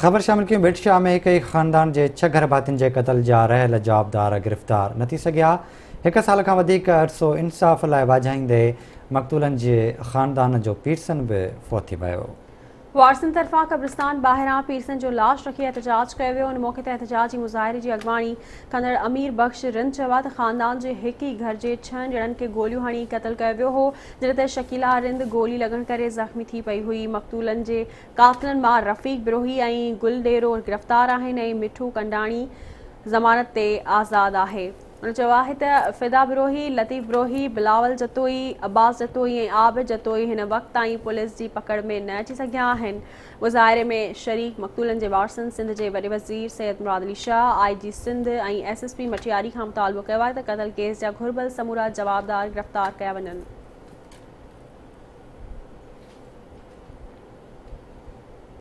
ख़बर शामिल कयूं भिट शाह में हिक ई ख़ानदान जे 6 घर भातियुनि जे क़त्ल जा रहियल जवाबदार गिरफ़्तार न थी सघिया। 1 साल खां वधीक अरिसो इंसाफ़ लाइ वाझाईंदे मक़तूलनि जे ख़ानदान जो पीरसन बि फ़ौत थी वियो। वारसन तरफ़ां क़ब्रिस्तान ॿाहिरां पीरसन जो लाश रखी एहतजाज कयो वियो। उन मौक़े ते एहतजाजी मुज़ाहिरे जी अॻवानी कंदड़ अमीर बख़्श रिन चयो त ख़ानदान जे हिक ई घर जे 6 ॼणनि खे गोलियूं हणी क़त्ल कयो वियो हो, जॾहिं त शकीला रिंद गोली लॻण करे ज़ख़्मी थी पई हुई। मक़तूलनि जे क़ातिलनि मां रफ़ीक बिरोही ऐं गुल डेरो गिरफ़्तार आहिनि ऐं मिठू कंडाणी ज़मानत ते आज़ादु आहे। उन चयो आहे त फ़िदा बिरोही, लतीफ़ बिरोही, बिलावल जतोई, अब्बास जतोई ऐं आबिद जतोई हिन वक़्त ताईं पुलिस जी पकड़ में न अची सघिया आहिनि। मुज़ाहिरे में शरीक मक़तूलनि जे वारसनि सिंध जे वॾे वज़ीर सैयद मुराद अली शाह, IG सिंध ऐं SSP मटियारी खां मुतालबो कयो आहे त क़त्ल केस जा घुरिबल समूरा जवाबदार गिरफ़्तार कया वञनि।